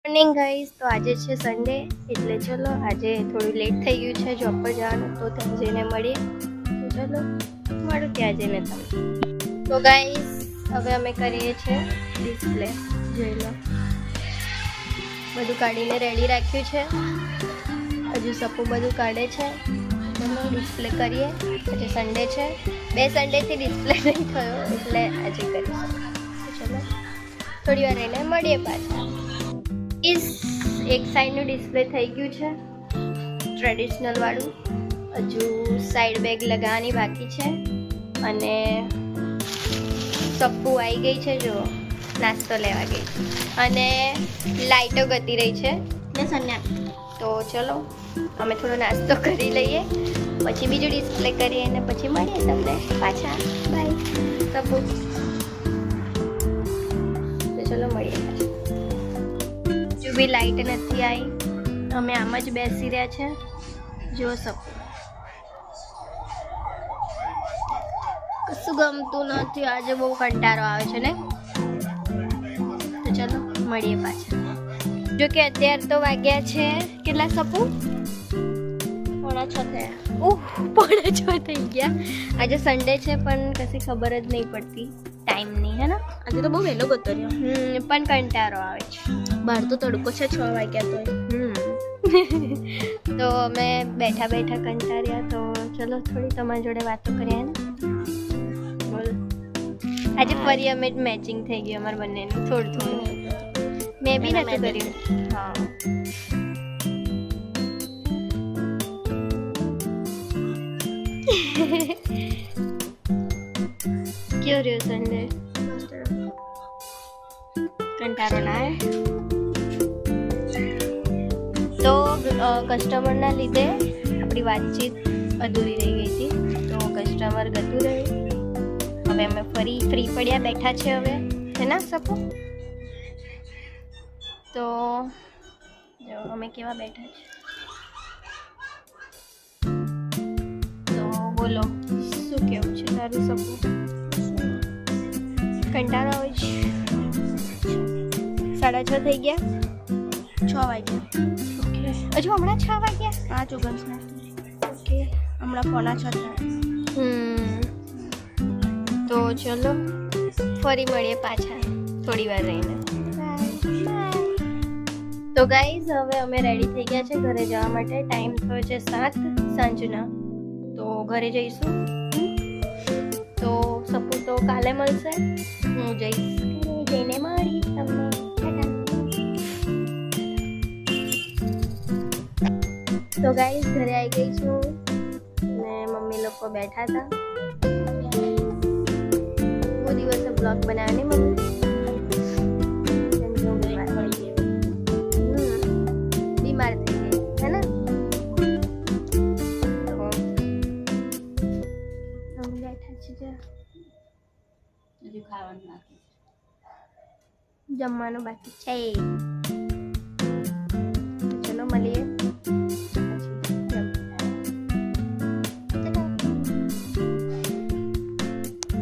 Morning guys, તો આજે છે સન્ડે, એટલે ચલો આજે થોડું લેટ થઈ ગયું છે જોબ પર જવાનું, તો ત્યાં જઈને મળીએ. તો ચલો મળું ત્યાં જઈને તમે. તો ગાઈસ હવે અમે કરીએ છીએ ડિસ્પ્લે. જોઈ લો, બધું કાઢીને રેડી રાખ્યું છે. હજુ સપુ બધું કાઢે છે. ચલો ડિસ્પ્લે કરીએ. આજે સન્ડે છે, 2 સન્ડેથી ડિસ્પ્લે નહીં થયો, એટલે આજે કરીશું. તો ચલો થોડી વાર રહીને મળીએ પાછા. એક સાઈડનું ડિસ્પ્લે થઈ ગયું છે, ટ્રેડિશનલ વાળું. હજુ સાઈડ બેગ લગાવવાની બાકી છે. અને સપ્પુ આવી ગઈ છે, જો નાસ્તો લેવા ગઈ. અને લાઈટો ગતી રહી છે ને સન્યા. તો ચલો અમે થોડો નાસ્તો કરી લઈએ, પછી બીજું ડિસ્પ્લે કરીએ અને પછી મળીએ તમને પાછા. બાય સપ્પુ. તો ચલો મળીએ પાછા. બી લાઈટ નથી આવી, અમે આમ જ બેસી રહ્યા છે. જો સપુ કશું ગમતું નથી, આજે બહુ કંટાળો આવે છે ને. તો ચલો મળીએ પાછા. જો કે અત્યારે તો વાગ્યા છે કેટલા સપુ? 5:45 થયા. પોણા 6 થઈ ગયા. આજે સન્ડે છે પણ કશી ખબર જ નહીં પડતી ટાઈમની, હે ને. આજે તો બહુ વહેલો ગતો રહ્યો. પણ કંટાળો આવે છે. બહાર તો તડકો છે, 6 વાગ્યા તો. તો અમે બેઠા બેઠા કંટાળ્યા, તો ચલો થોડી તમારી જોડે વાતો કરીએ ને. બોલો, આજે ફરી અમે મેચિંગ થઈ ગયું અમારા બંનેનું થોડું થોડું. મેં બી નથી કર્યું. હા, કેવો રહ્યો સન્ડે? કંટાળો ના આવે? તો કસ્ટમરના લીધે આપણી વાતચીત અધૂરી રહી ગઈ હતી, તો કસ્ટમર ગતું રહ્યું. હવે અમે ફરી ફ્રી પડ્યા બેઠા છે હવે, છે ને સપુ? તો જો અમે કેવા બેઠા છે. તો બોલો, શું કેવું છે તારું સપુ? કંટાળો આવે છે? 6:30 થઈ ગયા. 6 વાગ્યા. ઓકે, હજુ હમણાં 6 વાગ્યા? 5 ઓગસ્ટના. ઓકે, હમણાં 5:45 થયા. તો ચલો ફરી મળીએ પાછા થોડી વાર રહીને. તો ગાઈઝ હવે અમે રેડી થઈ ગયા છે ઘરે જવા માટે. ટાઈમ થયો છે 7 સાંજના. તો ઘરે જઈશું. તો સપુ તો કાલે મળશે, હું જઈશ ઘરે જઈને મળીશ તમને. તો ગાઈઝ ઘરે આવી ગઈ છું ને મમ્મી લોકો બેઠા હતા. બહુ દિવસે બ્લોગ બનાવ્યો ને મમ્મી. બીમાર થઈ ગઈ હે ને. તો અમે બેઠા છીએ. જમવાનું બાકી છે. ચલો મળીએ.